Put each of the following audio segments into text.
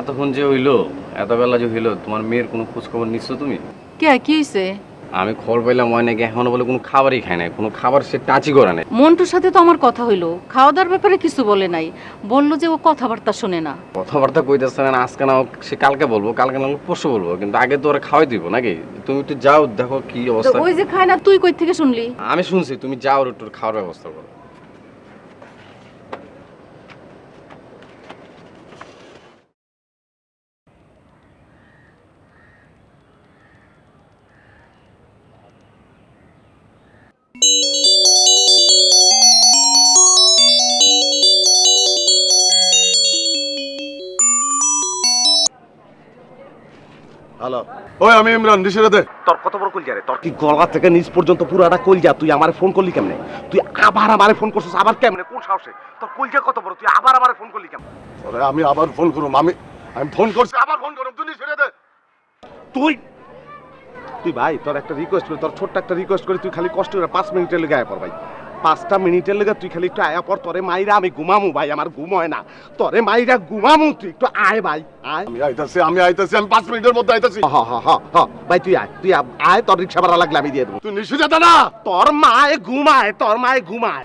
এতক্ষণ যে হইলো, এত বেলা যে হইলো, তোমার মেয়ের কোনো খোঁজ খবর নিচ্ছ তুমি? কে কি হয়েছে? আমি খবর পাইলাম হয় নাকি এখনো বলে কোনো খাবারই খায় নাই, কোনো খাবার সে টাচই করে নাই। মন্টুর সাথে তো আমার কথা হইলো, খাওয়া দাওয়ার ব্যাপারে কিছু বলে নাই। বললো যে ও কথাবার্তা শোনে না। কথাবার্তা কইতেছে না, আজকে না হোক সে কালকে বলবো, কালকে না হোক পরশু বলবো, কিন্তু আগে তো ওরা খাওয়াই দিব নাকি? তুমি একটু যাও, দেখো কি তো অবস্থা। ওই যে খায় না, তুই কই থেকে শুনলি? আমি শুনছি, তুমি যাও ওর একটু খাওয়ার ব্যবস্থা করো। হ্যালো, ওই আমি ইমরান, রিসিভার দে। তোর কত বড় কলজা রে? তোর কি গলা থেকে নিচ পর্যন্ত পুরাটা কলজা? তুই আমারে ফোন করলি কেমনে? তুই আবার আমারে ফোন করছিস, আবার কেমনে? কোন সাহসে? তোর কলজা কত বড়? তুই আবার আমারে ফোন করলি কেমনে? ওরে আমি আবার ফোন করুম, আমি ফোন করছি, আবার ফোন করুম, তুই রিসিভার দে। তুই তুই ভাই, তোর একটা রিকোয়েস্ট করি, তোর ছোট্ট একটা রিকোয়েস্ট করি, তুই খালি কষ্ট করে 5 মিনিটের লেগে আয়া পর ভাই। 5টা মিনিটের লেগে তুই খালি একটু আয়া পর। তোরে মাইরা আমি ঘুমামু ভাই, আমার ঘুম হয় না। তোরে মাইরা ঘুমামু, তুই একটু আয় ভাই, আয়। আমি আইতাছি, আমি 5 মিনিটের মধ্যে আইতাছি। হ হ হ হ ভাই, তুই আয়, তুই আয়, তোর রিক্সা ভাড়া লাগলে আমি দিয়ে দেবো। তুই রিসিভার দে না। তোর মায়ে ঘুমায়, তোর মায়ে ঘুমায়।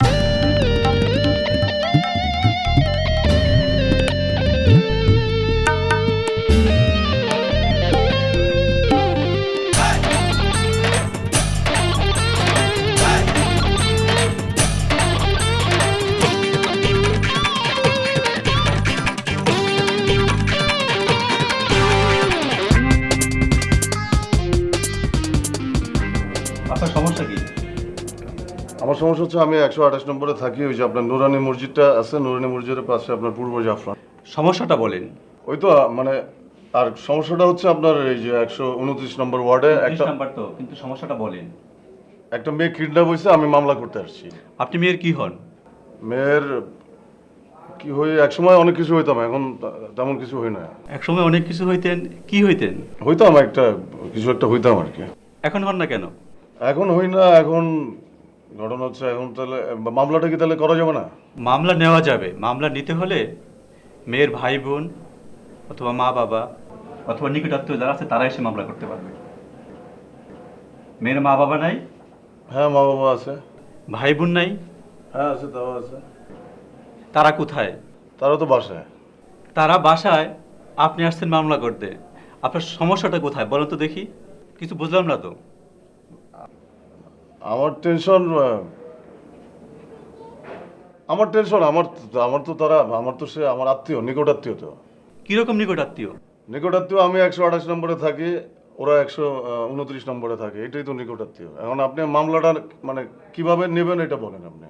আপনার সমস্যা কি? আমার সমস্যা হচ্ছে আমি 128 নম্বরে থাকি, ওই যে আপনার নুরানি মসজিদটা আছে, নুরানি মসজিদের পাশে আপনার পূর্ব জাফরান। সমস্যাটা বলেন। ওই তো মানে, আর সমস্যাটা হচ্ছে আপনার এই যে 129 নম্বর ওয়ার্ডে একটা নাম্বার তো, কিন্তু সমস্যাটা বলেন। একটা মেয়ে কিডন্যাপ হয়েছে, আমি মামলা করতে আসছি। আপনি মেয়ের কি হন? মেয়ের কি হই, এক সময় অনেক কিছু হইতাম, এখন তেমন কিছু হই না। একসময় অনেক কিছু হইতেন, কি হইতেন? হইতাম একটা কিছু একটা হইতাম আর কি। এখন হন না কেন? এখন হই না। এখন ঘটনা হচ্ছে, এখন তাহলে মামলাটা কি তাহলে করা যাবে না? মামলা নেওয়া যাবে। মামলা নিতে হলে মেয়ের ভাই বোন অথবা মা বাবা অথবা নিকটাত্মীয় যারা আছে তারা এসে মামলা করতে পারবে। মেয়ের মা বাবা নাই, হ্যাঁ মা বাবা আছে। ভাই বোন নাই, হ্যাঁ আছে, তাও আছে। তারা কোথায়? তারা তো বাসায়। তারা বাসায়, আপনি আসছেন মামলা করতে। আপনার সমস্যাটা কোথায় বলেন তো দেখি? কিছু বুঝলাম না তো। আমার টেনশন, আমার টেনশন, আমার তো তারা, আমার তো সে আমার আত্মীয়, নিকট আত্মীয়। তো কিরকম নিকটাত্মীয়? নিকট আত্মীয়, আমি 128 নম্বরে থাকি, ওরা 129 নম্বরে থাকে, এটাই তো নিকট আত্মীয়। এখন আপনি মামলাটা মানে কিভাবে নেবেন এটা বলেন আপনি।